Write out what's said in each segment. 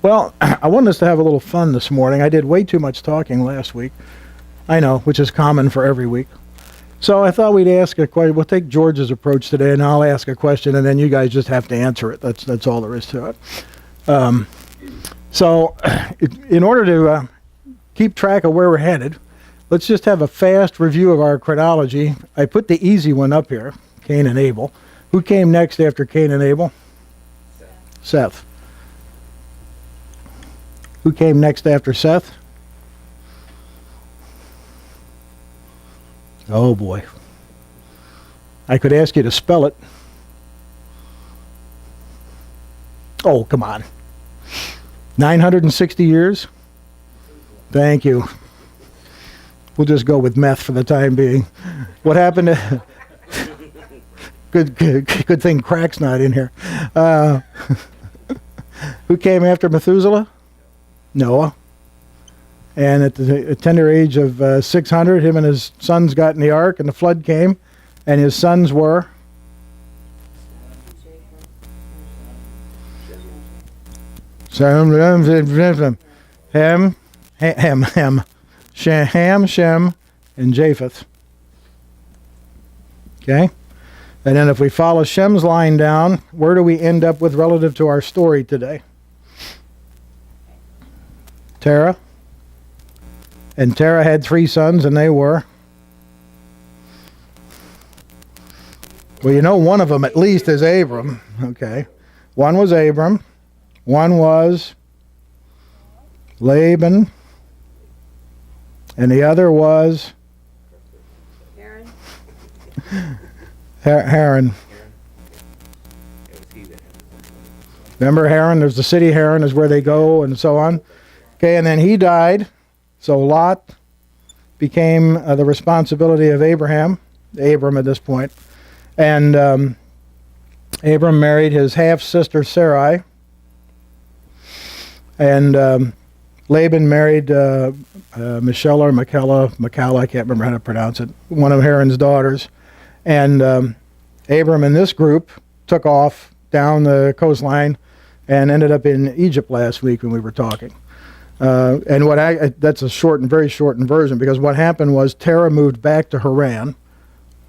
Well, I wanted us to have a little fun this morning. I did way too much talking last week. I know, which is common for every week. So I thought we'd ask a question. We'll take George's approach today, and I'll ask a question, and then you guys just have to answer it. That's all there is to it. In order to keep track of where we're headed, let's just have a fast review of our chronology. I put the easy one up here, Cain and Abel. Who came next after Cain and Abel? Seth. Who came next after Seth? Oh boy. I could ask you to spell it. Oh, come on. 960 years? Thank you. We'll just go with meth for the time being. What happened to... Good thing Crack's not in here. Who came after Methuselah? Noah. And at the tender age of 600, him and his sons got in the ark, and the flood came, and his sons were? Ham, Shem, and Japheth. Okay? And then if we follow Shem's line down, where do we end up with relative to our story today? Terah. And Terah had 3 sons, and they were? Well, you know one of them at least is Abram. Okay. One was Abram. One was Laban. And the other was? Haran. Remember Haran? There's the city Haran is where they go and so on. Okay, and then he died. So Lot became the responsibility of Abram at this point. And Abram married his half-sister Sarai. And Laban married Michelle or Michal, I can't remember how to pronounce it, one of Haran's daughters. And Abram and this group took off down the coastline and ended up in Egypt last week when we were talking. And that's a very shortened version, because what happened was Terah moved back to Haran.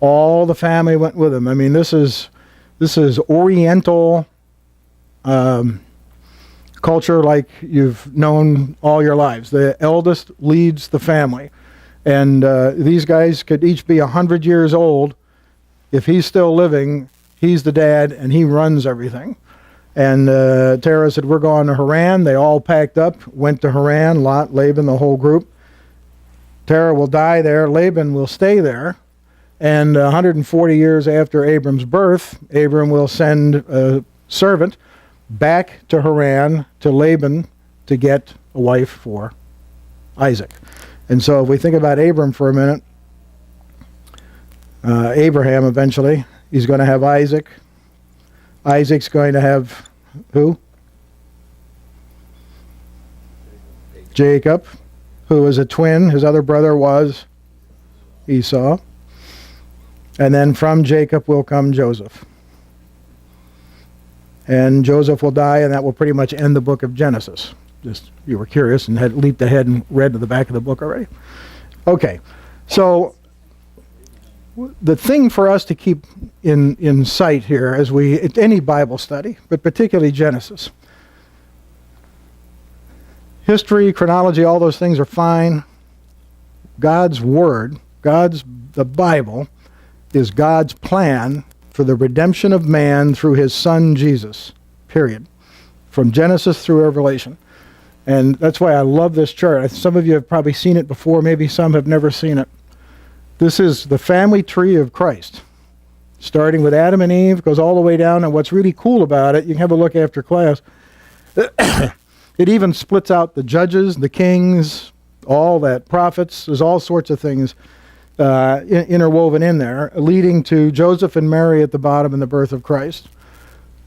All the family went with him. I mean, this is Oriental culture like you've known all your lives. The eldest leads the family. And these guys could each be 100 years old. If he's still living, he's the dad, and he runs everything. And Terah said, we're going to Haran. They all packed up, went to Haran, Lot, Laban, the whole group. Terah will die there. Laban will stay there. And 140 years after Abram's birth, Abram will send a servant back to Haran to Laban to get a wife for Isaac. And so if we think about Abram for a minute, Abraham eventually, he's going to have Isaac. Isaac's going to have who? Jacob, who was a twin. His other brother was Esau. And then from Jacob will come Joseph. And Joseph will die, and that will pretty much end the book of Genesis. Just, you were curious and had leaped ahead and read to the back of the book already. Okay, so the thing for us to keep in sight here as any Bible study, but particularly Genesis. History, chronology, all those things are fine. God's Word, the Bible, is God's plan for the redemption of man through his Son Jesus, period. From Genesis through Revelation. And that's why I love this chart. Some of you have probably seen it before, maybe some have never seen it. This is the family tree of Christ. Starting with Adam and Eve, goes all the way down, and what's really cool about it, you can have a look after class, it even splits out the judges, the kings, all that, prophets, there's all sorts of things interwoven in there, leading to Joseph and Mary at the bottom and the birth of Christ.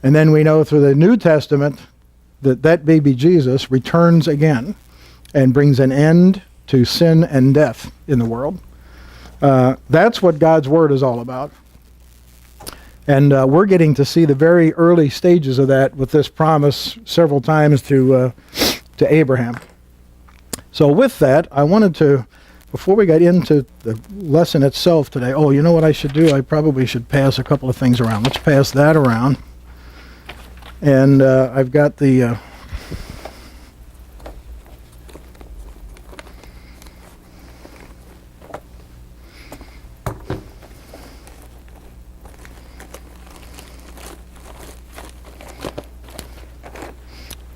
And then we know through the New Testament that baby Jesus returns again and brings an end to sin and death in the world. That's what God's Word is all about. And we're getting to see the very early stages of that with this promise several times to to Abraham. So with that, I wanted to, before we got into the lesson itself today, oh, you know what I should do? I probably should pass a couple of things around. Let's pass that around. And I've got the...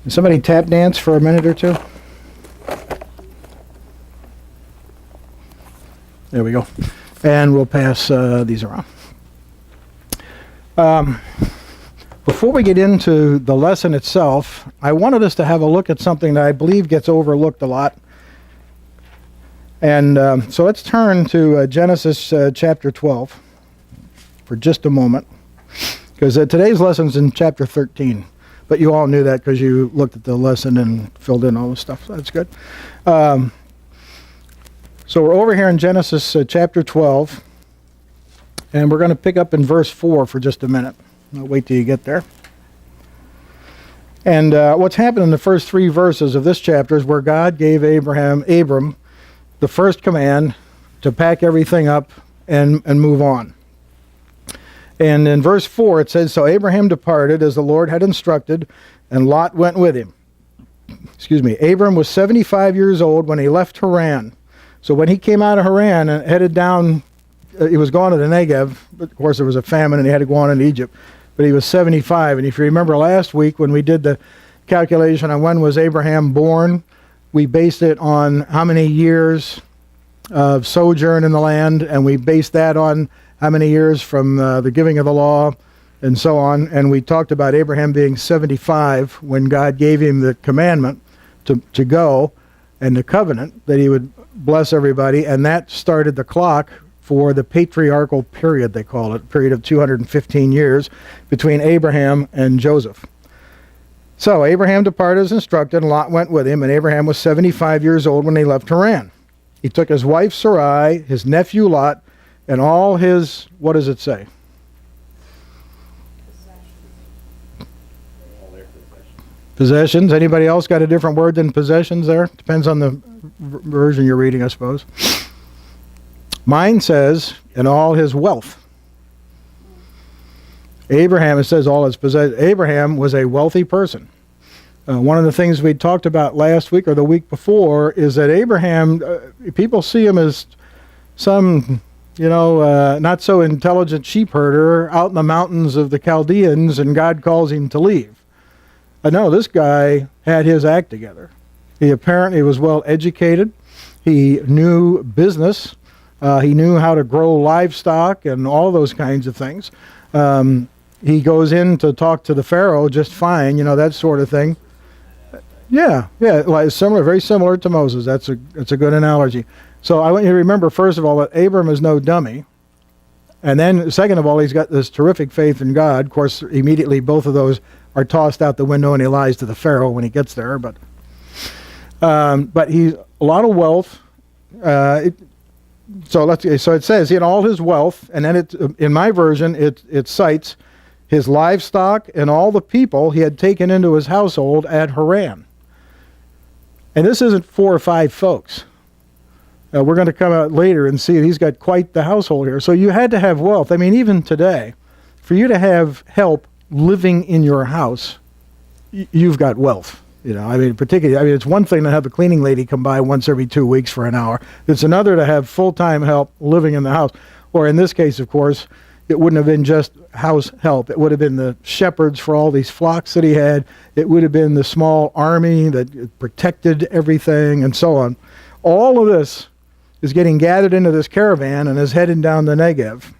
somebody tap dance for a minute or two? There we go. And we'll pass these around. Before we get into the lesson itself, I wanted us to have a look at something that I believe gets overlooked a lot. And so let's turn to Genesis chapter 12 for just a moment. Because today's lesson's in chapter 13. But you all knew that because you looked at the lesson and filled in all the stuff. So that's good. So we're over here in Genesis chapter 12. And we're going to pick up in verse 4 for just a minute. I'll wait till you get there. And what's happened in the first 3 verses of this chapter is where God gave Abram the first command to pack everything up and move on. And in verse 4 it says, "So Abraham departed as the Lord had instructed, and Lot went with him." Abram was 75 years old when he left Haran. So when he came out of Haran and headed down, he was going to the Negev. But of course there was a famine and he had to go on into Egypt. But he was 75. And if you remember last week when we did the calculation on when was Abraham born, we based it on how many years of sojourn in the land, and we based that on how many years from the giving of the law and so on. And we talked about Abraham being 75 when God gave him the commandment to go, and the covenant that he would bless everybody. And that started the clock for the patriarchal period, they call it, a period of 215 years between Abraham and Joseph. So Abraham departed as instructed, and Lot went with him, and Abraham was 75 years old when he left Haran. He took his wife Sarai, his nephew Lot, and all his, what does it say? Possessions. Anybody else got a different word than possessions there? Depends on the version you're reading, I suppose. Mine says, and all his wealth. Abraham, it says all his possessions. Abraham was a wealthy person. One of the things we talked about last week or the week before is that Abraham, people see him as some, not so intelligent sheep herder out in the mountains of the Chaldeans, and God calls him to leave. No, this guy had his act together. He apparently was well educated. He knew business. He knew how to grow livestock and all those kinds of things. He goes in to talk to the Pharaoh just fine, that sort of thing. Yeah, like very similar to Moses. That's a good analogy. So I want you to remember, first of all, that Abram is no dummy. And then, second of all, he's got this terrific faith in God. Of course, immediately both of those are tossed out the window, and he lies to the Pharaoh when he gets there. But he's a lot of wealth. So it says in all his wealth, and then in my version it cites his livestock and all the people he had taken into his household at Haran. And this isn't 4 or 5 folks. We're going to come out later and see he's got quite the household here. So you had to have wealth. I mean, even today, for you to have help living in your house, you've got wealth. Particularly, it's one thing to have a cleaning lady come by once every 2 weeks for an hour. It's another to have full-time help living in the house. Or in this case, of course, it wouldn't have been just house help. It would have been the shepherds for all these flocks that he had. It would have been the small army that protected everything and so on. All of this is getting gathered into this caravan and is heading down the Negev.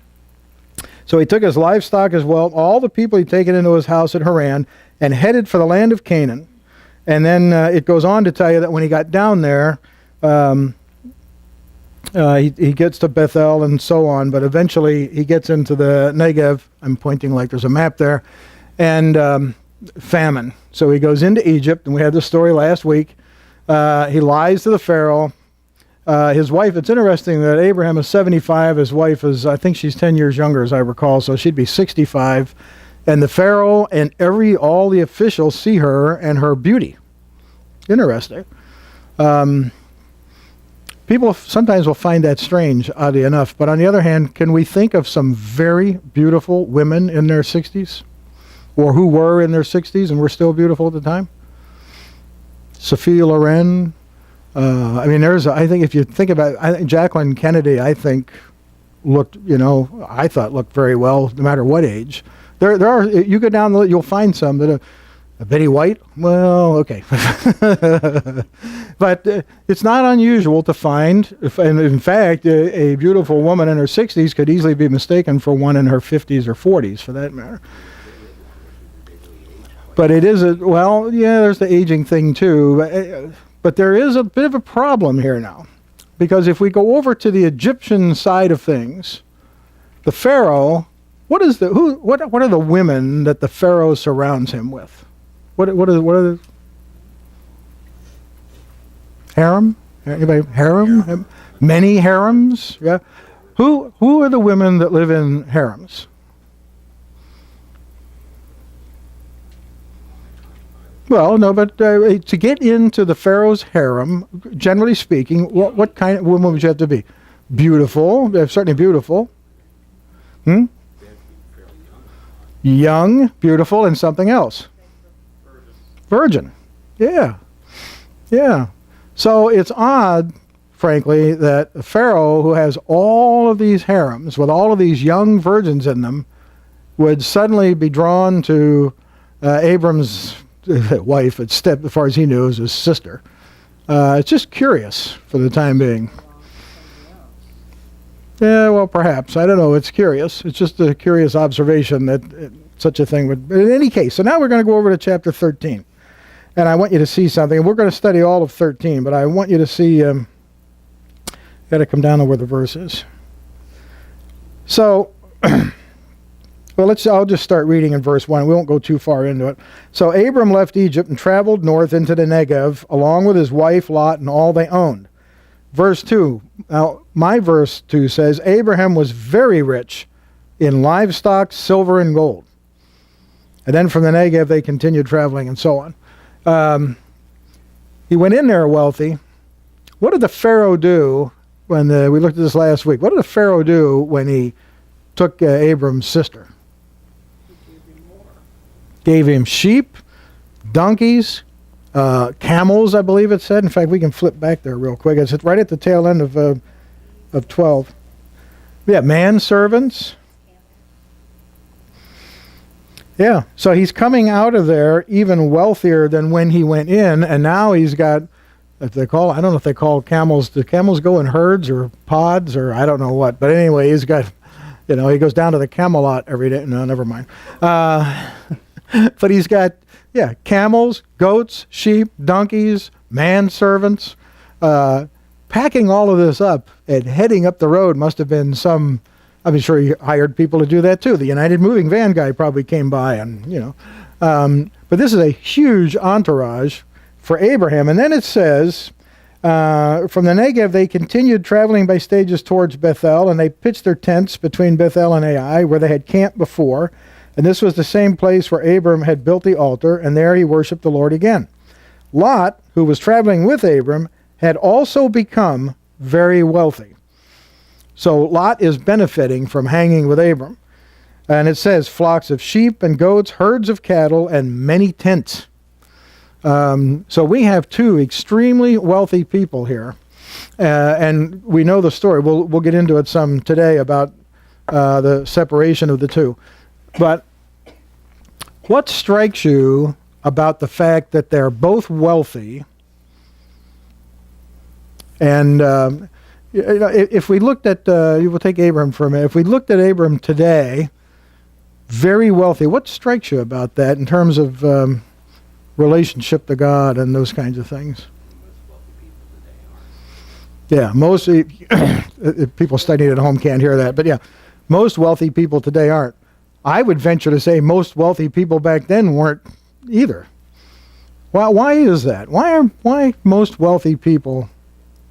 So he took his livestock as well, all the people he'd taken into his house at Haran, and headed for the land of Canaan. And then it goes on to tell you that when he got down there, he gets to Bethel and so on, but eventually he gets into the Negev. I'm pointing like there's a map there. And famine. So he goes into Egypt, and we had this story last week. He lies to the Pharaoh. His wife, it's interesting that Abraham is 75. His wife is, I think she's 10 years younger, as I recall, so she'd be 65. And the Pharaoh and all the officials see her and her beauty. Interesting. People sometimes will find that strange, oddly enough. But on the other hand, can we think of some very beautiful women in their 60s? Or who were in their 60s and were still beautiful at the time? Sophia Loren. I think if you think about it, I think Jacqueline Kennedy, I think, looked very well, no matter what age. There are, you go down the list, you'll find some that are, Betty White, well, okay. But it's not unusual to find, and in fact, a beautiful woman in her 60s could easily be mistaken for one in her 50s or 40s, for that matter. But it is there's the aging thing too. But there is a bit of a problem here now. Because if we go over to the Egyptian side of things, the Pharaoh, what are the women that the Pharaoh surrounds him with? What are the harem? Anybody harem? Many harems? Yeah. Who are the women that live in harems? Well, no, but to get into the Pharaoh's harem, generally speaking, what kind of woman would you have to be? Beautiful, certainly beautiful. Young, beautiful, and something else. Virgin. Yeah. So it's odd, frankly, that a Pharaoh who has all of these harems with all of these young virgins in them would suddenly be drawn to Abram's wife, as far as he knew, as his sister. It's just curious for the time being. Yeah, well, perhaps. I don't know. It's curious. It's just a curious observation that such a thing would... In any case, so now we're going to go over to chapter 13. And I want you to see something. And we're going to study all of 13, but I want you to see... got to come down to where the verse is. So... Well, I'll just start reading in verse 1. We won't go too far into it. So Abram left Egypt and traveled north into the Negev, along with his wife Lot and all they owned. Verse 2. Now, my verse 2 says, Abraham was very rich in livestock, silver, and gold. And then from the Negev, they continued traveling and so on. He went in there wealthy. What did the Pharaoh do when we looked at this last week? What did the Pharaoh do when he took Abram's sister? Gave him sheep, donkeys, camels, I believe it said. In fact, we can flip back there real quick. It's right at the tail end of 12. Yeah, manservants. Yeah, so he's coming out of there even wealthier than when he went in, and now he's got, I don't know if they call camels, do camels go in herds or pods or I don't know what, but anyway, he's got, he goes down to the Camelot every day. No, never mind. But he's got, camels, goats, sheep, donkeys, manservants. Packing all of this up and heading up the road must have been I'm sure he hired people to do that too. The United Moving Van guy probably came by and, but this is a huge entourage for Abraham. And then it says, from the Negev, they continued traveling by stages towards Bethel, and they pitched their tents between Bethel and Ai, where they had camped before. And this was the same place where Abram had built the altar, and there he worshipped the Lord again. Lot, who was traveling with Abram, had also become very wealthy. So Lot is benefiting from hanging with Abram. And it says, flocks of sheep and goats, herds of cattle, and many tents. So we have two extremely wealthy people here. And we know the story. We'll get into it some today about the separation of the two. But what strikes you about the fact that they're both wealthy? And if we looked at, we'll take Abram for a minute. If we looked at Abram today, very wealthy, what strikes you about that in terms of relationship to God and those kinds of things? Yeah, most people studying at home can't hear that, but yeah, most wealthy people today aren't. I would venture to say most wealthy people back then weren't either. Why is that? Why most wealthy people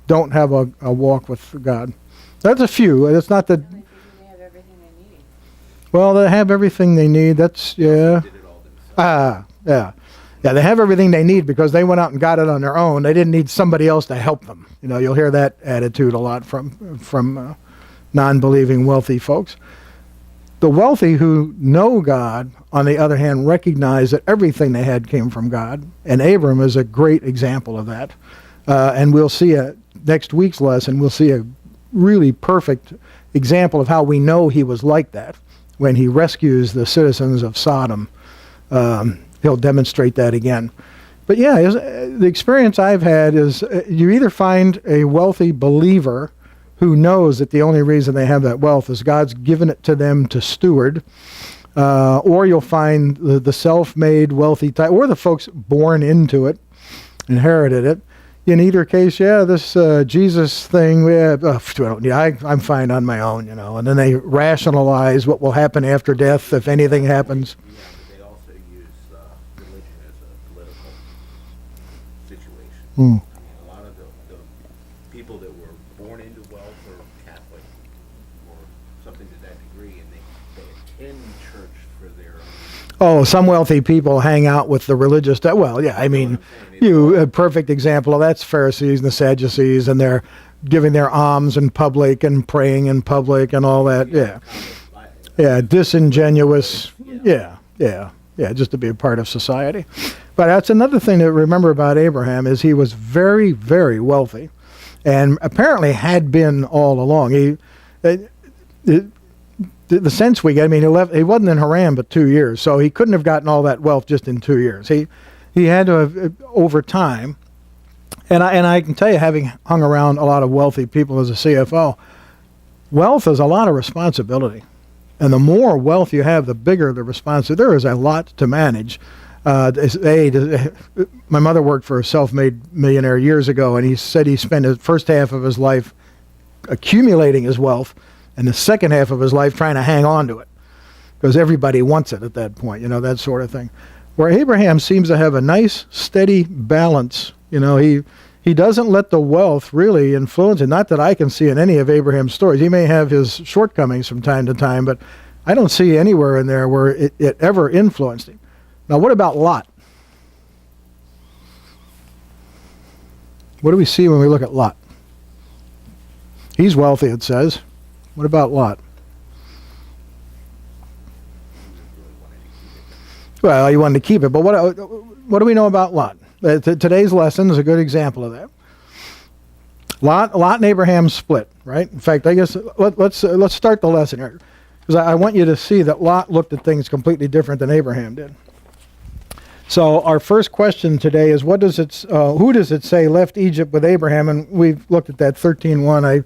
don't have a walk with God? That's a few. It's not that. They have everything they need. Well, they have everything they need. That's yeah. Yeah. Yeah, they have everything they need because they went out and got it on their own. They didn't need somebody else to help them. You know, you'll hear that attitude a lot from non-believing wealthy folks. The wealthy who know God, on the other hand, recognize that everything they had came from God, and Abram is a great example of that. And we'll see next week's lesson, we'll see a really perfect example of how we know he was like that when he rescues the citizens of Sodom. He'll demonstrate that again. But yeah, the experience I've had is you either find a wealthy believer who knows that the only reason they have that wealth is God's given it to them to steward, or you'll find the self-made wealthy type, or the folks born into it, inherited it. In either case, yeah, this Jesus thing, I'm fine on my own, you know. And then they rationalize what will happen after death if anything happens. Yeah, but they also use religion as a political situation. I mean, a lot of the people that were born into wealth are Catholic or something to that degree, and they attend church for their own. Oh, some wealthy people hang out with the religious. Well, yeah, I mean, a perfect example of that's Pharisees and the Sadducees, and they're giving their alms in public and praying in public and all that. Yeah, yeah, disingenuous. Yeah, just to be a part of society. But that's another thing to remember about Abraham is he was very, very wealthy, and apparently had been all along. The sense we get, I mean, he wasn't in Haran but 2 years, so he couldn't have gotten all that wealth just in 2 years. He had to have, over time, and I can tell you, having hung around a lot of wealthy people as a CFO, wealth is a lot of responsibility. And the more wealth you have, the bigger the responsibility. There is a lot to manage. My mother worked for a self-made millionaire years ago, and he said he spent the first half of his life accumulating his wealth, and the second half of his life trying to hang on to it, because everybody wants it at that point, you know, that sort of thing. Where Abraham seems to have a nice, steady balance. You know, he doesn't let the wealth really influence him. Not that I can see in any of Abraham's stories. He may have his shortcomings from time to time, but I don't see anywhere in there where it ever influenced him. Now, what about Lot? What do we see when we look at Lot? He's wealthy, it says. What about Lot? Well, he wanted to keep it, but what do we know about Lot? Today's lesson is a good example of that. Lot and Abraham split, right? In fact, I guess let's start the lesson here, because I want you to see that Lot looked at things completely different than Abraham did. So our first question today is, who does it say left Egypt with Abraham? And we've looked at that 13:1.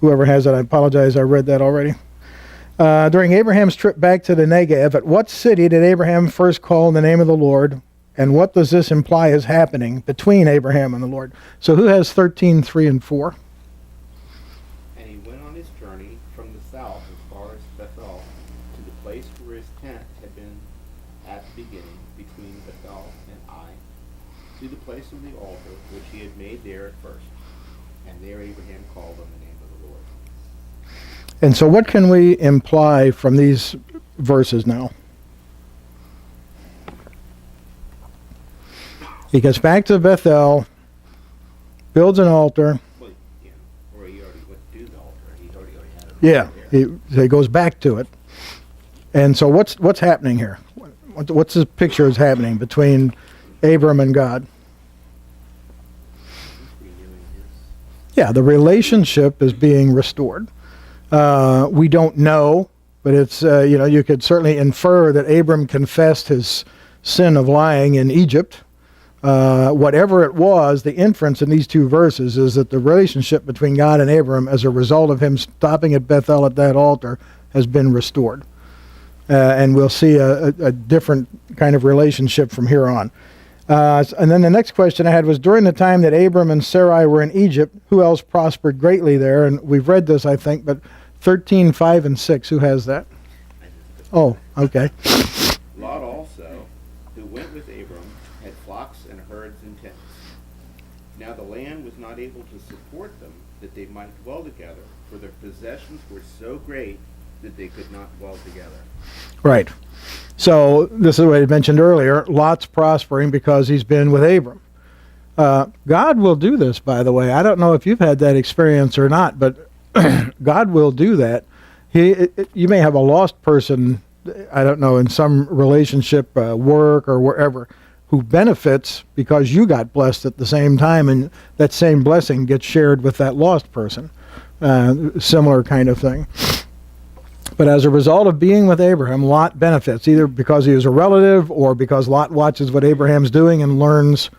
Whoever has it, I apologize, I read that already. During Abraham's trip back to the Negev, at what city did Abraham first call in the name of the Lord? And what does this imply is happening between Abraham and the Lord? So who has 13:3 and 4? And he went on his journey from the south as far as Bethel to the place where his tent had been at the beginning, between Bethel and Ai, to the place of the altar which he had made there at first. And there Abraham called on the name of the Lord. And so what can we imply from these verses now? He gets back to Bethel, builds an altar. Well, yeah, or he already went to the altar. He already had it. Yeah, he goes back to it. And so what's happening here? What's the picture is happening between Abram and God? Yeah, the relationship is being restored. We don't know, but it's, you could certainly infer that Abram confessed his sin of lying in Egypt. Whatever it was, the inference in these two verses is that the relationship between God and Abram, as a result of him stopping at Bethel at that altar, has been restored. And we'll see a different kind of relationship from here on. And then the next question I had was, during the time that Abram and Sarai were in Egypt, who else prospered greatly there? And we've read this, I think, but 13:5 and 6, who has that? Oh, okay. Lot also, who went with Abram, had flocks and herds and tents. Now the land was not able to support them, that they might dwell together, for their possessions were so great that they could not dwell together. Right. So this is what I mentioned earlier. Lot's prospering because he's been with Abram. God will do this, by the way. I don't know if you've had that experience or not, but God will do that. You may have a lost person, I don't know, in some relationship, work or wherever, who benefits because you got blessed at the same time, and that same blessing gets shared with that lost person. Similar kind of thing. But as a result of being with Abraham, Lot benefits, either because he is a relative or because Lot watches what Abraham's doing and learns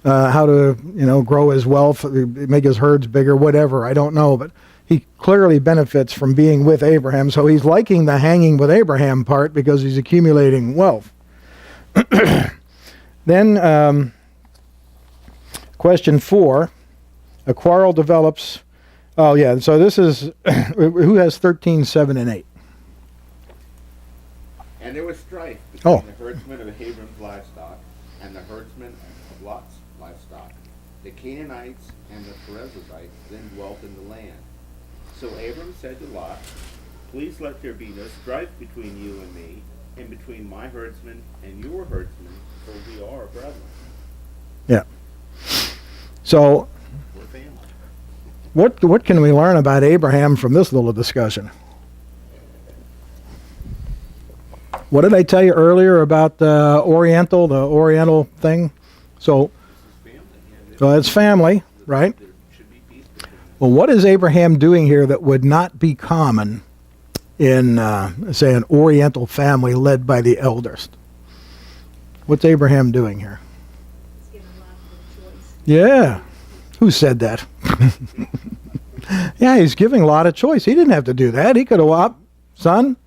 how to, grow his wealth, make his herds bigger, whatever. I don't know, but he clearly benefits from being with Abraham. So he's liking the hanging with Abraham part because he's accumulating wealth. Then, question 4, a quarrel develops. Oh, yeah, so this is, who has 13, 7, and 8? And there was strife between Oh. the herdsmen of Abram's livestock and the herdsmen of Lot's livestock. The Canaanites and the Perizzites then dwelt in the land. So Abram said to Lot, "Please let there be no strife between you and me, and between my herdsmen and your herdsmen, for we are brethren." Yeah. So We're family. what can we learn about Abraham from this little discussion? What did I tell you earlier about the Oriental thing? So, Family. Yeah, so it's family, right? there should be peace between them. Well, what is Abraham doing here that would not be common in, say, an Oriental family led by the elders? What's Abraham doing here? It's given Lot the choice. Yeah. Who said that? Yeah, he's giving Lot a choice. He didn't have to do that. He could have, son,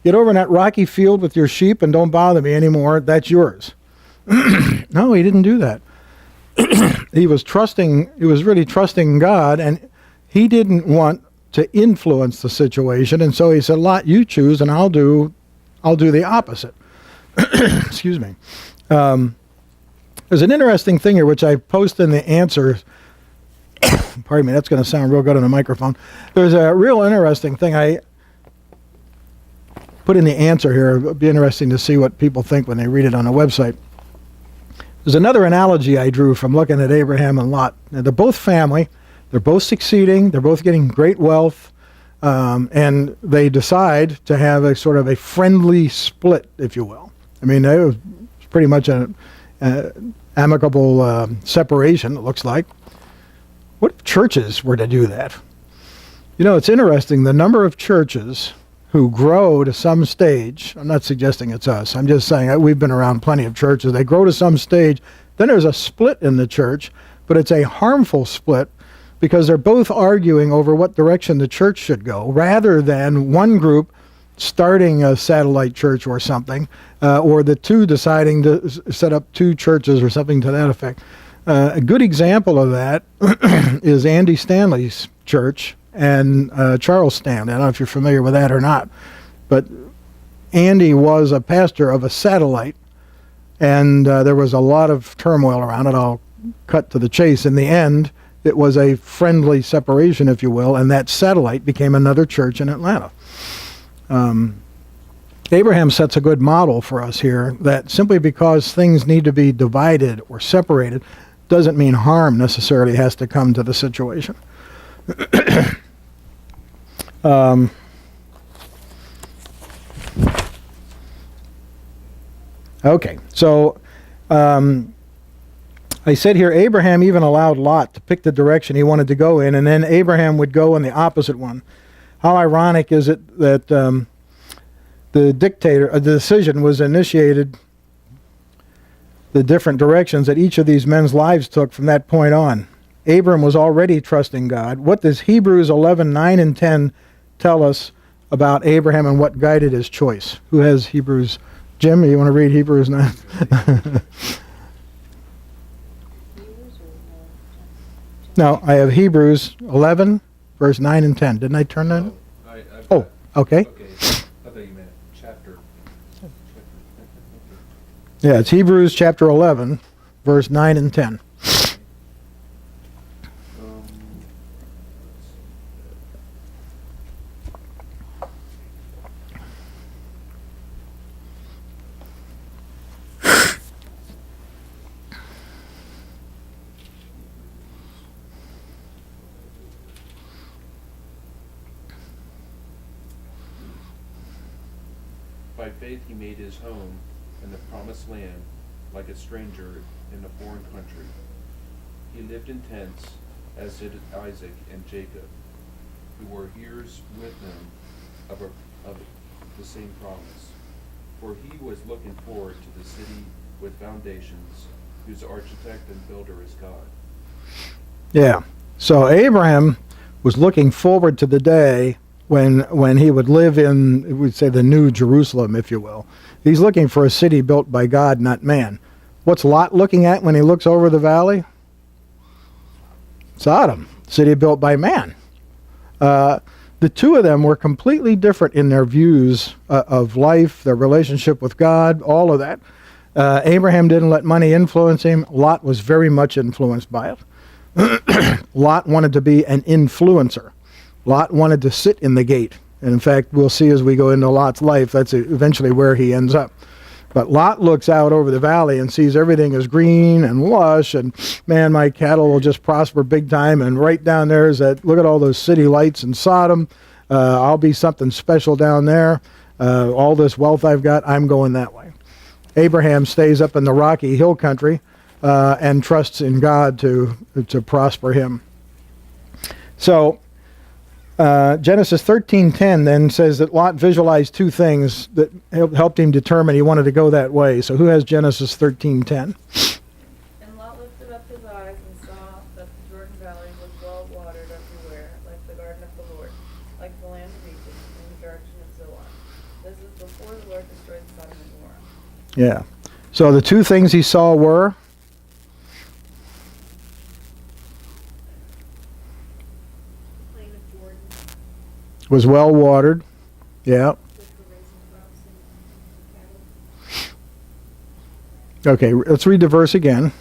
get over in that rocky field with your sheep and don't bother me anymore. That's yours. No, he didn't do that. He was really trusting God, and he didn't want to influence the situation, and so he said, Lot, you choose, and I'll do the opposite. Excuse me. There's an interesting thing here, which I post in the answers. Pardon me, that's going to sound real good on the microphone. There's a real interesting thing I put in the answer here. It'll be interesting to see what people think when they read it on the website. There's another analogy I drew from looking at Abraham and Lot. Now, they're both family. They're both succeeding. They're both getting great wealth. And they decide to have a sort of a friendly split, if you will. I mean, it was pretty much an amicable separation, it looks like. What if churches were to do that? It's interesting, the number of churches who grow to some stage. I'm not suggesting it's us. I'm just saying we've been around plenty of churches. They grow to some stage. Then there's a split in the church, but it's a harmful split because they're both arguing over what direction the church should go, rather than one group starting a satellite church or something, or the two deciding to set up two churches or something to that effect. A good example of that is Andy Stanley's church and Charles Stanley. I don't know if you're familiar with that or not, but Andy was a pastor of a satellite, and there was a lot of turmoil around it. I'll cut to the chase. In the end, it was a friendly separation, if you will, and that satellite became another church in Atlanta. Abraham sets a good model for us here, that simply because things need to be divided or separated doesn't mean harm necessarily has to come to the situation. Okay, so I said here Abraham even allowed Lot to pick the direction he wanted to go in, and then Abraham would go in the opposite one. How ironic is it that the decision was initiated, the different directions that each of these men's lives took from that point on. Abram was already trusting God. What does Hebrews 11, 9 and 10 tell us about Abraham and what guided his choice? Who has Hebrews? Jim, you want to read Hebrews 9? No, I have Hebrews 11, verse 9 and 10. Didn't I turn that? Oh, okay. Okay. I thought you meant chapter. Yeah, it's Hebrews chapter 11, verse 9 and 10. By faith he made his home in the promised land, like a stranger in a foreign country. He lived in tents, as did Isaac and Jacob, who were heirs with him of the same promise. For he was looking forward to the city with foundations, whose architect and builder is God. Yeah. So Abraham was looking forward to the day when he would live in, we'd say, the New Jerusalem, if you will. He's looking for a city built by God, not man. What's Lot looking at when he looks over the valley? Sodom, city built by man. The two of them were completely different in their views of life, their relationship with God, all of that. Abraham didn't let money influence him. Lot was very much influenced by it. Lot wanted to be an influencer. Lot wanted to sit in the gate. And in fact, we'll see as we go into Lot's life, that's eventually where he ends up. But Lot looks out over the valley and sees everything is green and lush, and man, my cattle will just prosper big time. And right down there is that, look at all those city lights in Sodom. I'll be something special down there. All this wealth I've got, I'm going that way. Abraham stays up in the rocky hill country and trusts in God to prosper him. So Genesis 13:10 then says that Lot visualized two things that helped him determine he wanted to go that way. So who has Genesis 13:10? And Lot lifted up his eyes and saw that the Jordan Valley was well watered everywhere, like the garden of the Lord, like the land of Egypt, in the direction of Zoar. This is before the Lord destroyed Sodom and Gomorrah. Yeah. So the two things he saw were? The plain of Jordan, Was well watered. Yeah. which were raising crops and cattle. Okay, let's read the verse again.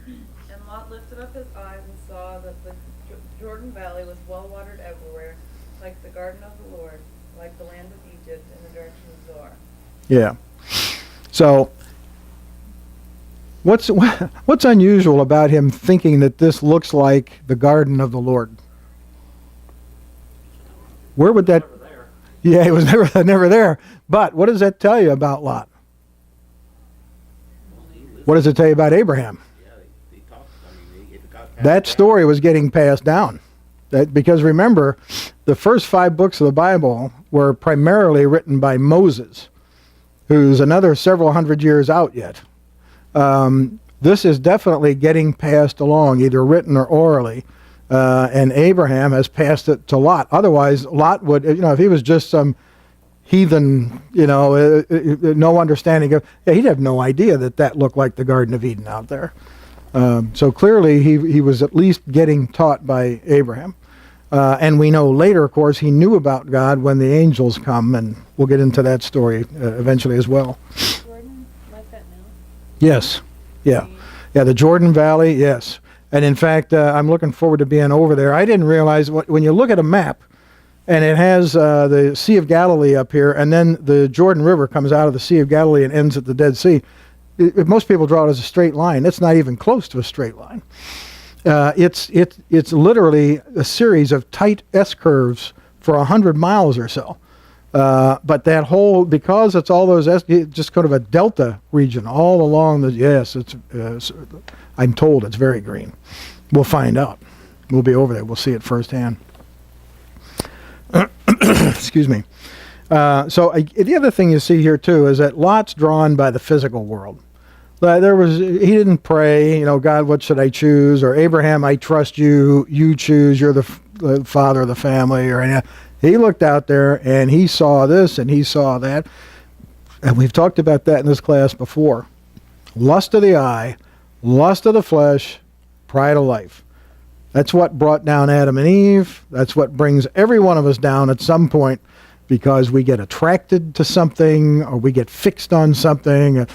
And Lot lifted up his eyes and saw that the Jordan Valley was well watered everywhere, like the garden of the Lord, like the land of Egypt, in the direction of Zoar. Yeah. So what's unusual about him thinking that this looks like the garden of the Lord? Where would that? Yeah, he was never there. But what does that tell you about Lot? What does it tell you about Abraham? Yeah, they talked. I mean, it got passed That down. story was getting passed down. Because remember, the first 5 books of the Bible were primarily written by Moses, who's another several hundred years out yet. This is definitely getting passed along, either written or orally, and Abraham has passed it to Lot. Otherwise, Lot would, if he was just some heathen, no understanding of, he'd have no idea that looked like the Garden of Eden out there. So clearly, he was at least getting taught by Abraham. And we know later, of course, he knew about God when the angels come, and we'll get into that story eventually as well. Jordan, like that now? Yes. Yeah. Yeah, the Jordan Valley, yes. And in fact, I'm looking forward to being over there. I didn't realize, when you look at a map, and it has the Sea of Galilee up here, and then the Jordan River comes out of the Sea of Galilee and ends at the Dead Sea. If most people draw it as a straight line, it's not even close to a straight line. It's literally a series of tight S-curves for 100 miles or so. But that whole, because it's all those, just kind of a delta region all along the, yes, I'm told it's very green. We'll find out. We'll be over there. We'll see it firsthand. Excuse me. The other thing you see here too is that Lot's drawn by the physical world. He didn't pray, God, what should I choose? Or Abraham, I trust you. You choose. You're the father of the family. Or anything. He looked out there and he saw this and he saw that. And we've talked about that in this class before. Lust of the eye, lust of the flesh, pride of life. That's what brought down Adam and Eve. That's what brings every one of us down at some point, because we get attracted to something, or we get fixed on something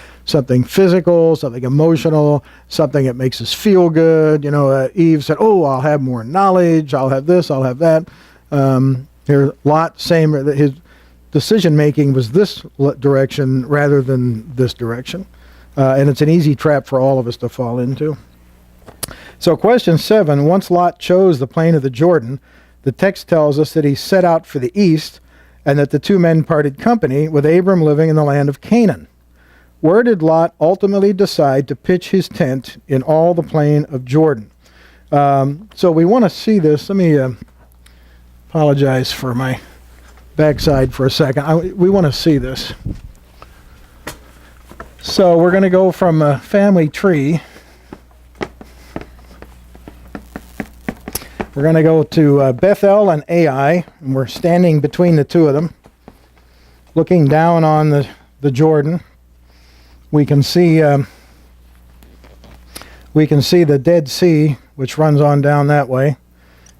physical, something emotional, something that makes us feel good. Eve said, I'll have more knowledge, I'll have this, I'll have that. Here, Lot, same, his decision-making was this direction rather than this direction. And it's an easy trap for all of us to fall into. So question 7, once Lot chose the plain of the Jordan, the text tells us that he set out for the east, and that the two men parted company, with Abram living in the land of Canaan. Where did Lot ultimately decide to pitch his tent? In all the plain of Jordan. So we want to see this. Let me apologize for my backside for a second. We want to see this. So we're going to go from a family tree. We're going to go to Bethel and Ai, and we're standing between the two of them, looking down on the Jordan. We can see the Dead Sea, which runs on down that way.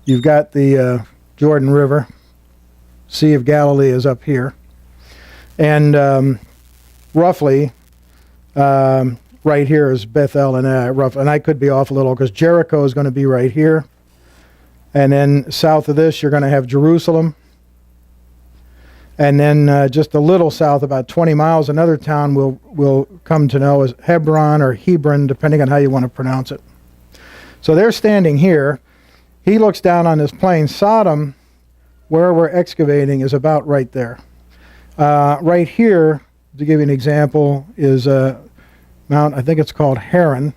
You've got the Jordan River. Sea of Galilee is up here. And roughly, right here is Bethel and Ai. And I could be off a little because Jericho is going to be right here. And then south of this, you're going to have Jerusalem. And then just a little south, about 20 miles, another town we'll come to know as Hebron or Hebron, depending on how you want to pronounce it. So they're standing here. He looks down on this plain. Sodom, where we're excavating, is about right there. Right here, to give you an example, is Mount, I think it's called Haran.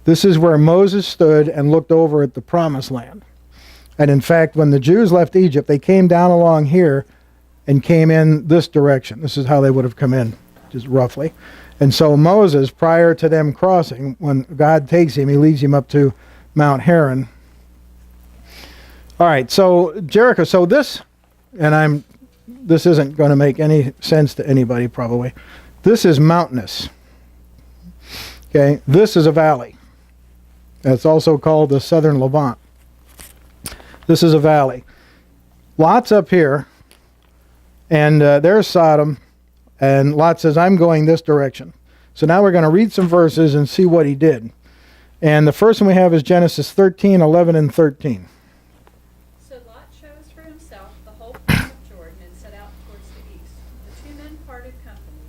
This is where Moses stood and looked over at the Promised Land. And in fact, when the Jews left Egypt, they came down along here and came in this direction. This is how they would have come in, just roughly. And so Moses, prior to them crossing, when God takes him, he leads him up to Mount Haran. All right, so Jericho. So this isn't going to make any sense to anybody probably. This is mountainous. Okay, this is a valley. It's also called the Southern Levant. This is a valley. Lot's up here. And there's Sodom, and Lot says, I'm going this direction. So now we're going to read some verses and see what he did. And the first one we have is Genesis 13, 11, and 13. So Lot chose for himself the whole plain of Jordan and set out towards the east. The two men parted company.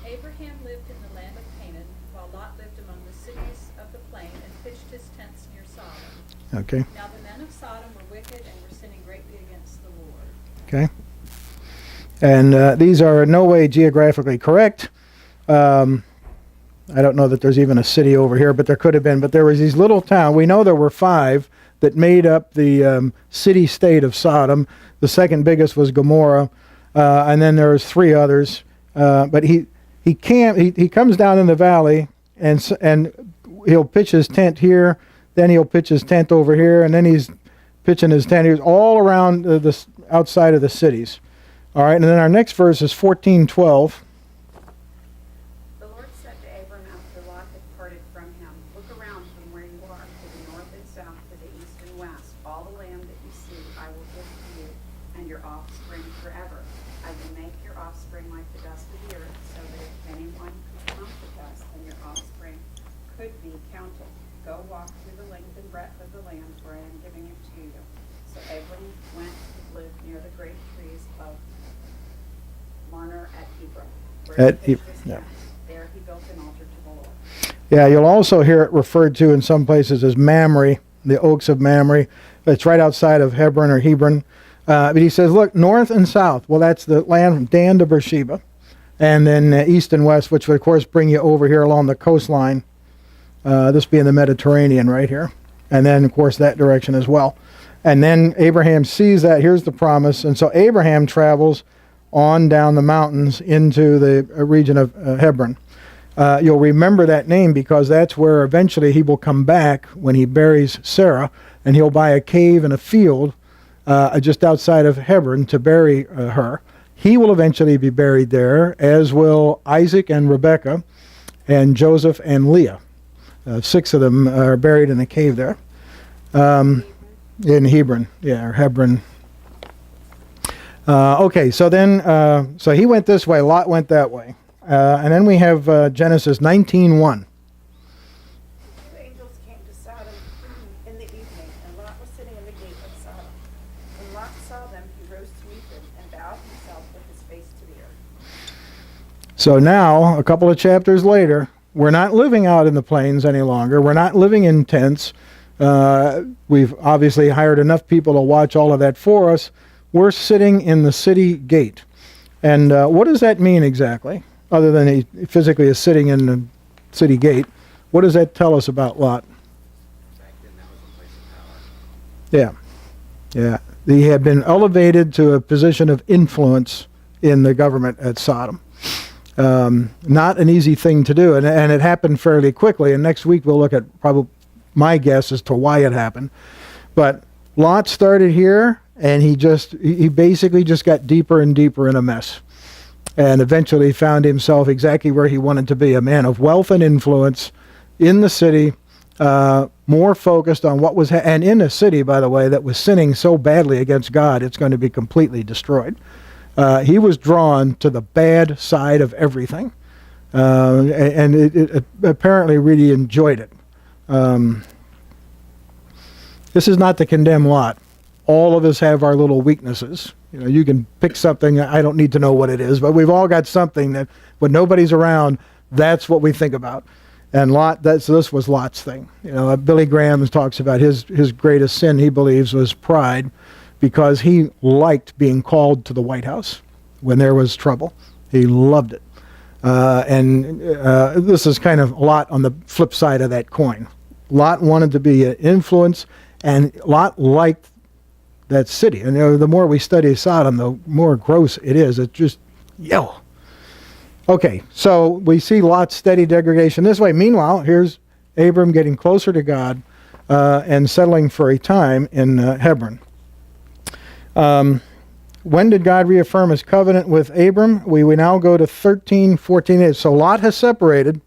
Abraham lived in the land of Canaan, while Lot lived among the cities of the plain and pitched his tents near Sodom. Okay. Now the men of Sodom were wicked and were sinning greatly against the Lord. Okay. And these are in no way geographically correct. I don't know that there's even a city over here, but there could have been. But there was these little towns. We know there were 5 that made up the city-state of Sodom. The second biggest was Gomorrah, and then there was 3 others. But he comes down in the valley, and he'll pitch his tent here. Then he'll pitch his tent over here, and then he's pitching his tent here all around the outside of the cities. All right, and then our next verse is 14:12. The Lord said to Abram after Lot had parted from him, look around from where you are, to the north and south, to the east and west. All the land that you see I will give to you and your offspring forever. I will make your offspring like the dust of the earth, so that if anyone could count the dust, then your offspring could be counted. Go walk through the length and breadth of the land, for I am giving it to you. So Abram went to live near the great trees of Marner at Hebron, where At he pitched his yeah. tent. There he built an altar to the Lord. Yeah, you'll also hear it referred to in some places as Mamre, the Oaks of Mamre. It's right outside of Hebron or Hebron. But he says, look, north and south. Well, that's the land from Dan to Beersheba. And then east and west, which would, of course, bring you over here along the coastline. This being the Mediterranean right here. And then, of course, that direction as well. And then Abraham sees that. Here's the promise. And so Abraham travels on down the mountains into the region of Hebron. You'll remember that name because that's where eventually he will come back when he buries Sarah, and he'll buy a cave and a field just outside of Hebron to bury her. He will eventually be buried there, as will Isaac and Rebekah and Joseph and Leah. 6 of them are buried in the cave there. In Hebron, or Hebron. Okay, so then, so he went this way, Lot went that way. And then we have Genesis 19:1. Two angels came to Sodom in the evening, and Lot was sitting in the gate of Sodom. When Lot saw them, he rose to meet them and bowed himself with his face to the earth. So now, a couple of chapters later, we're not living out in the plains any longer. We're not living in tents. We've obviously hired enough people to watch all of that for us. we're sitting in the city gate. And what does that mean exactly? Other than he physically is sitting in the city gate, what does that tell us about Lot? Back then, that was a place of power. Yeah. He had been elevated to a position of influence in the government at Sodom. Not an easy thing to do, and it happened fairly quickly. And next week we'll look at probably my guess as to why it happened. But Lot started here, and he basically just got deeper and deeper in a mess, and eventually found himself exactly where he wanted to be, a man of wealth and influence in the city, more focused on what was and in a city, by the way, that was sinning so badly against God, it's going to be completely destroyed. He was drawn to the bad side of everything, and it apparently really enjoyed it. This is not to condemn Lot. All of us have our little weaknesses. You know, you can pick something, I don't need to know what it is, but we've all got something that when nobody's around, that's what we think about. And so this was Lot's thing. You know, Billy Graham talks about his greatest sin, he believes, was pride, because he liked being called to the White House when there was trouble. He loved it. This is kind of Lot on the flip side of that coin. Lot wanted to be an influence, and Lot liked that city. And the more we study Sodom, the more gross it is. It's just, yo. Okay, so we see Lot's steady degradation this way. Meanwhile, here's Abram getting closer to God and settling for a time in Hebron. When did God reaffirm his covenant with Abram? We now go to 13:14. So Lot has separated.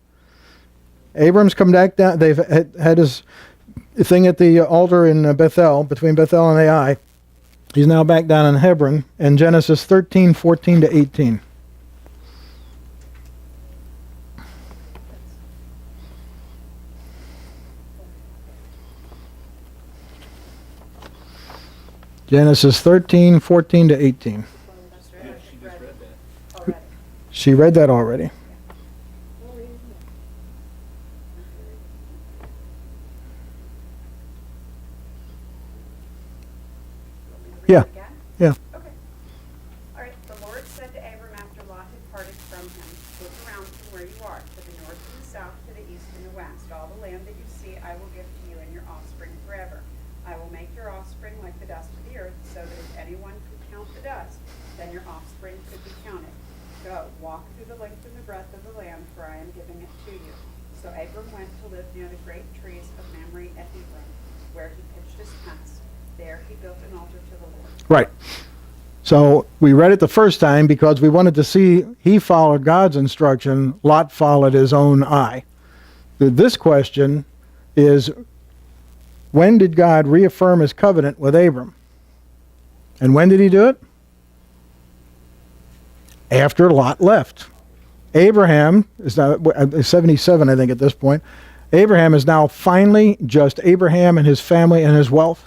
Abram's come back down. They've had his thing at the altar in Bethel, between Bethel and Ai. He's now back down in Hebron. And Genesis 13:14 to 18. Genesis 13:14 to 18. Yeah, she just read that. Already. She read that already. Yeah. Again? Yeah. Okay. All right, the Lord said to Abram after Lot had parted from him, look around from where you are, to the north and the south, to the east and the west. All the land that you see I will give to you and your offspring forever. I will make your offspring like the dust of the earth, so that if anyone could count the dust, then your offspring could be counted. Go, walk through the length and the breadth of the land, for I am giving it to you. So Abram went to live near the great trees of Mamre at Hebron, where he pitched his tents. There he built an altar to the Lord. Right. So we read it the first time because we wanted to see he followed God's instruction, Lot followed his own eye. This question is, when did God reaffirm his covenant with Abram? And when did he do it? After Lot left. Abraham is now 77, I think, at this point. Abraham is now finally just Abraham and his family and his wealth.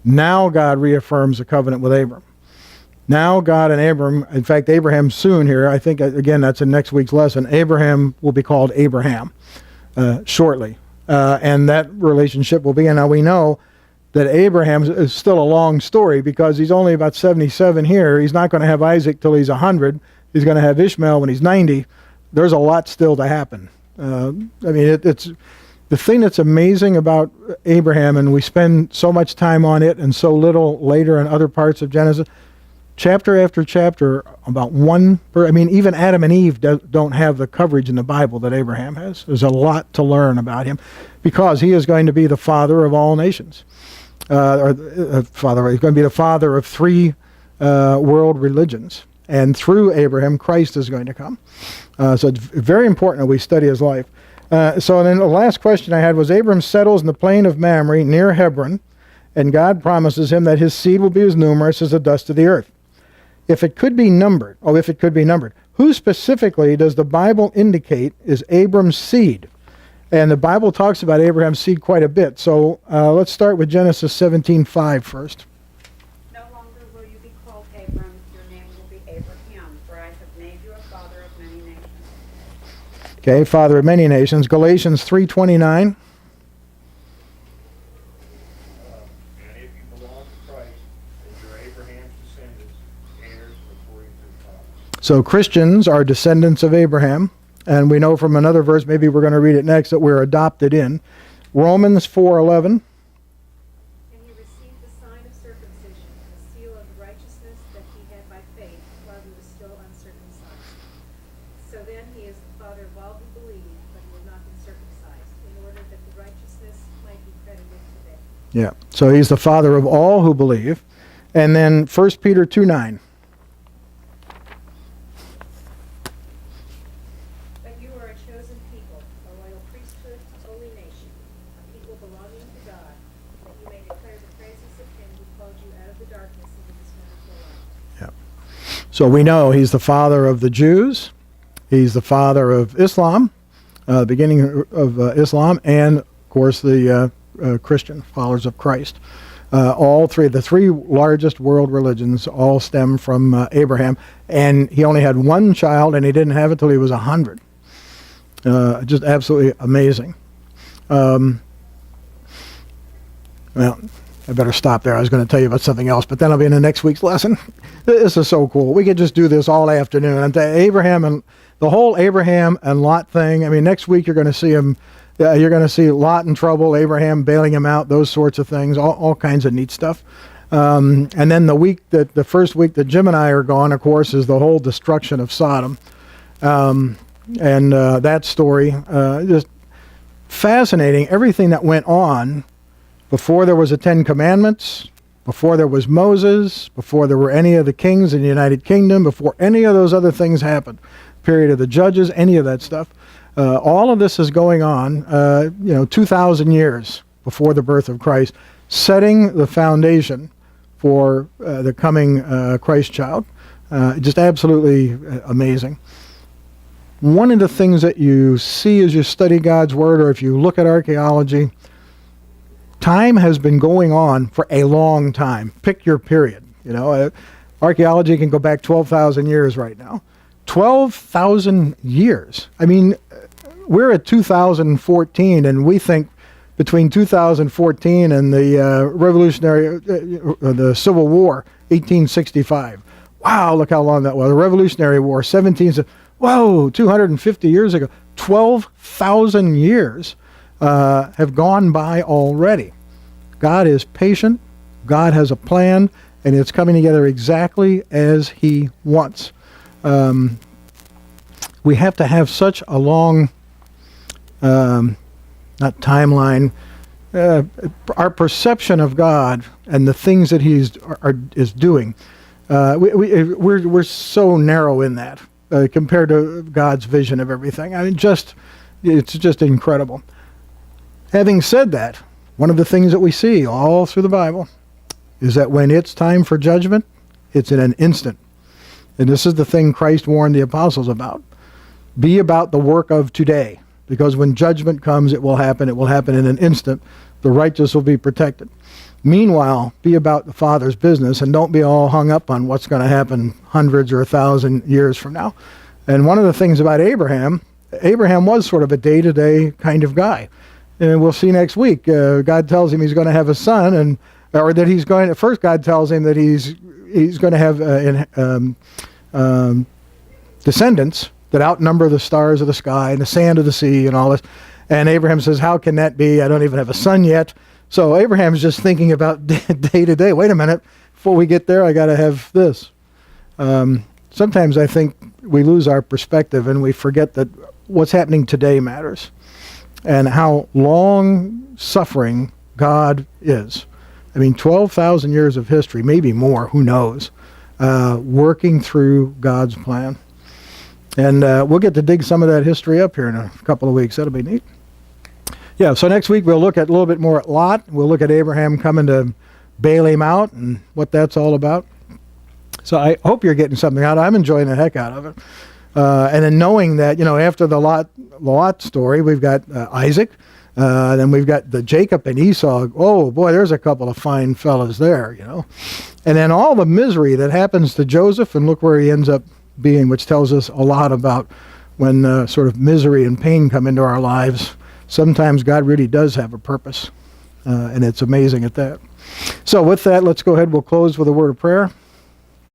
Now God reaffirms the covenant with Abram. Now God and Abram, in fact, Abraham soon here, I think, again, that's in next week's lesson, Abraham will be called Abraham shortly. And that relationship will begin. Now we know that Abraham is still a long story because he's only about 77 here. He's not going to have Isaac till he's 100. He's going to have Ishmael when he's 90. There's a lot still to happen. I mean, it's the thing that's amazing about Abraham, and we spend so much time on it and so little later in other parts of Genesis, chapter after chapter, about even Adam and Eve don't have the coverage in the Bible that Abraham has. There's a lot to learn about him because he is going to be the father of all nations. He's going to be the father of three world religions. And through Abraham, Christ is going to come. So it's very important that we study his life. So then the last question I had was, Abram settles in the plain of Mamre near Hebron, and God promises him that his seed will be as numerous as the dust of the earth. If it could be numbered, who specifically does the Bible indicate is Abram's seed? And the Bible talks about Abraham's seed quite a bit. So let's start with Genesis 17:5 first. No longer will you be called Abram, your name will be Abraham, for I have made you a father of many nations. Okay, father of many nations. Galatians 3:29. And if you belong to Christ, then you're Abraham's So Christians are descendants of Abraham, and we know from another verse, maybe we're going to read it next, that we're adopted in. Romans 4:11. And he received the sign of circumcision, the seal of righteousness that he had by faith while he was still uncircumcised. So then he is the father of all who believe, but he has not been circumcised, in order that the righteousness might be credited to them. Yeah. So he's the father of all who believe. And then 1 Peter 2:9. But you are a chosen people, a royal priesthood, a holy nation, a people belonging to God, that you may declare the praises of him who called you out of the darkness into this wonderful light. So we know he's the father of the Jews. He's the father of Islam, beginning of Islam, and of course the Christian followers of Christ. All three, the three largest world religions, all stem from Abraham, and he only had one child, and he didn't have it till he was 100. Just absolutely amazing. Well, I better stop there. I was going to tell you about something else, but that'll be in the next week's lesson. This is so cool. We could just do this all afternoon. And Abraham and the whole Abraham and Lot thing. I mean, next week you're going to see him. You're going to see Lot in trouble, Abraham bailing him out, those sorts of things, all kinds of neat stuff. And then the first week that Jim and I are gone, of course, is the whole destruction of Sodom. And that story, just fascinating. Everything that went on before there was the Ten Commandments, before there was Moses, before there were any of the kings in the United Kingdom, before any of those other things happened, period of the judges, any of that stuff. All of this is going on, 2,000 years before the birth of Christ, setting the foundation for the coming Christ child. Just absolutely amazing. One of the things that you see as you study God's Word, or if you look at archaeology, time has been going on for a long time. Pick your period. Archaeology can go back 12,000 years right now. 12,000 years. I mean, we're at 2014, and we think between 2014 and the Civil War, 1865. Wow, look how long that was. The Revolutionary War, 250 years ago. 12,000 years have gone by already. God is patient. God has a plan, and it's coming together exactly as he wants. We have to have such a long, not timeline, our perception of God and the things that he is doing. We're so narrow in that compared to God's vision of everything. I mean, it's just incredible. Having said that, one of the things that we see all through the Bible is that when it's time for judgment, it's in an instant. And this is the thing Christ warned the apostles about. Be about the work of today, because when judgment comes, it will happen. It will happen in an instant. The righteous will be protected. Meanwhile, be about the Father's business, and don't be all hung up on what's going to happen hundreds or 1,000 years from now. And one of the things about Abraham was sort of a day-to-day kind of guy. And we'll see next week. God tells him he's going to have a son, first God tells him that he's going to have descendants that outnumber the stars of the sky and the sand of the sea and all this. And Abraham says, how can that be? I don't even have a son yet. So Abraham's just thinking about day to day. Wait a minute, before we get there, I got to have this. Sometimes I think we lose our perspective and we forget that what's happening today matters and how long-suffering God is. I mean, 12,000 years of history, maybe more, who knows, working through God's plan. And we'll get to dig some of that history up here in a couple of weeks. That'll be neat. Yeah, so next week we'll look at a little bit more at Lot. We'll look at Abraham coming to bail him out and what that's all about. So I hope you're getting something out of it. I'm enjoying the heck out of it. And then knowing that, after the Lot story, we've got Isaac. Then we've got the Jacob and Esau. Oh, boy, there's a couple of fine fellas there, And then all the misery that happens to Joseph, and look where he ends up being, which tells us a lot about when sort of misery and pain come into our lives. Sometimes God really does have a purpose, and it's amazing at that. So with that, let's go ahead. We'll close with a word of prayer.